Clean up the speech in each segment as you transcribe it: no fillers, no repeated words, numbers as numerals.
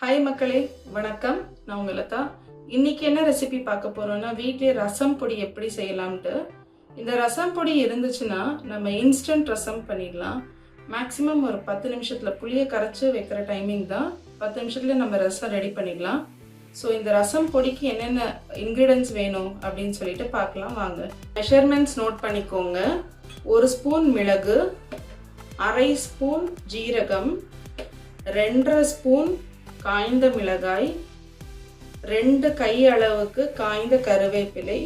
Hi மக்களே, வணக்கம். நான் உங்கள் லதா. இன்றைக்கி என்ன ரெசிபி பார்க்க போகிறோன்னா, வீட்டிலே ரசம் பொடி எப்படி செய்யலாம்ட்டு. இந்த ரசம் பொடி இருந்துச்சுன்னா நம்ம இன்ஸ்டன்ட் ரசம் பண்ணிடலாம். மேக்ஸிமம் ஒரு 10 நிமிஷத்தில் புளியை கரைச்சி வைக்கிற டைமிங் தான். 10 நிமிஷத்தில் நம்ம ரசம் ரெடி பண்ணிடலாம். ஸோ இந்த ரசம் பொடிக்கு என்னென்ன இன்க்ரீடியன்ட்ஸ் வேணும் அப்படின்னு சொல்லிட்டு பார்க்கலாம் வாங்க. மெஷர்மெண்ட்ஸ் நோட் பண்ணிக்கோங்க. 1 ஸ்பூன் மிளகு, 1/2 ஸ்பூன் ஜீரகம், 2.5 ஸ்பூன் காய்ந்த மிளகாய், 2 கை அளவுக்கு காய்ந்த கருவேப்பிலை,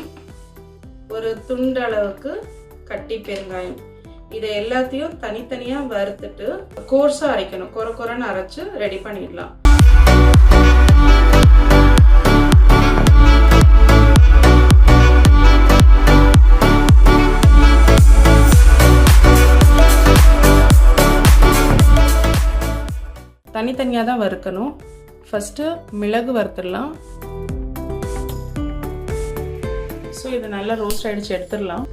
ஒரு துண்டு அளவுக்கு கட்டி பெருங்காயம். இதை எல்லாத்தையும் தனித்தனியாக வறுத்துட்டு கோர்ஸாக அரைக்கணும். கொரன்னு அரைச்சு ரெடி பண்ணிடலாம். தனித்தனியாக தான் வறுக்கணும். ஃபஸ்ட்டு மிளகு வறுத்துடலாம். ஸோ இது நல்லா ரோஸ்ட் ஆகிடுச்சு, எடுத்துடலாம்.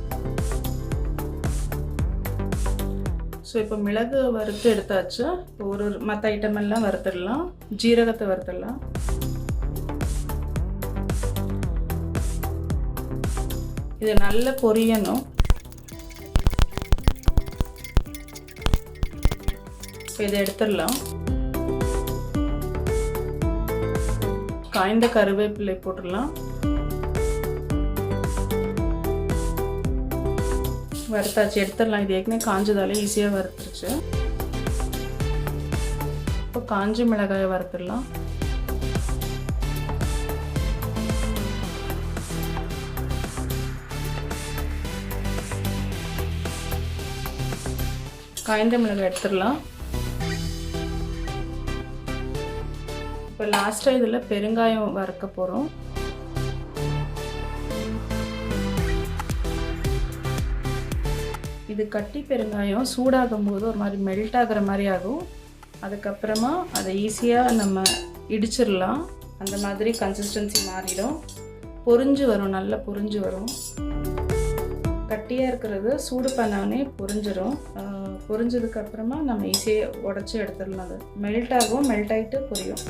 ஸோ இப்போ மிளகு வறுத்து எடுத்தாச்சு. ஒரு மற்ற ஐட்டம் எல்லாம் வறுத்துடலாம். ஜீரகத்தை வறுத்துடலாம். இது நல்லா பொரியணும். இப்போ இதை எடுத்துடலாம். காய்ந்த கருவேப்பிலை போட்டுடலாம். வறுத்தாச்சு, எடுத்துடலாம். இது ஏற்கனவே காஞ்சதாலே ஈஸியாக வறுத்துருச்சு. இப்போ காஞ்ச மிளகாயை வறுத்துடலாம். காய்ந்த மிளகாய் எடுத்துடலாம். இப்போ லாஸ்ட்டாக இதில் பெருங்காயம் வறுக்க போகிறோம். இது கட்டி பெருங்காயம் சூடாகும் போது ஒரு மாதிரி மெல்ட் ஆகிற மாதிரி ஆகும். அதுக்கப்புறமா அதை ஈஸியாக நம்ம இடிச்சிடலாம். அந்த மாதிரி கன்சிஸ்டன்சி மாறிடும். பொரிஞ்சு வரும், நல்லா பொரிஞ்சு வரும். கட்டியாக இருக்கிறது சூடு பண்ணானே பொரிஞ்சிடும். பொரிஞ்சதுக்கப்புறமா நம்ம ஈஸியாக உடச்சி எடுத்துடலாம். அது மெல்ட் ஆகும், மெல்ட் ஆகிட்டு பொரியும்.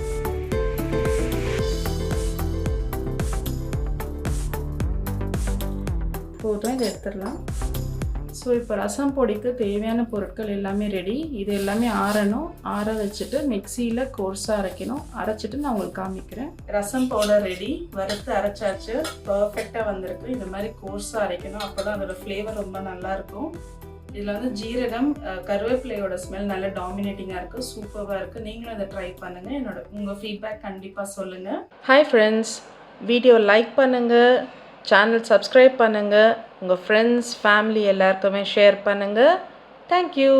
போதும், இதை எடுத்துடலாம். ஸோ இப்போ ரசம் பொடிக்கு தேவையான பொருட்கள் எல்லாமே ரெடி. இது எல்லாமே ஆறணும். ஆற வச்சுட்டு மிக்சியில் கோர்ஸாக அரைக்கணும். அரைச்சிட்டு நான் உங்களுக்கு காமிக்கிறேன். ரசம் பவுடர் ரெடி. வறுத்து அரைச்சாச்சு. பர்ஃபெக்டாக வந்திருக்கு. இந்த மாதிரி கோர்ஸாக அரைக்கணும். அப்போ தான் அதோட ஃப்ளேவர் ரொம்ப நல்லாயிருக்கும். இதில் வந்து ஜீரகம், கருவேப்பிலையோட ஸ்மெல் நல்லா டாமினேட்டிங்காக இருக்குது. சூப்பராக இருக்குது. நீங்களும் இதை ட்ரை பண்ணுங்கள். உங்கள் ஃபீட்பேக் கண்டிப்பாக சொல்லுங்கள். ஹாய் ஃப்ரெண்ட்ஸ், வீடியோ லைக் பண்ணுங்கள், சேனல் சப்ஸ்கிரைப் பண்ணுங்கள், உங்கள் ஃப்ரெண்ட்ஸ் ஃபேமிலி எல்லாருக்குமே ஷேர் பண்ணுங்கள். தேங்க்யூ.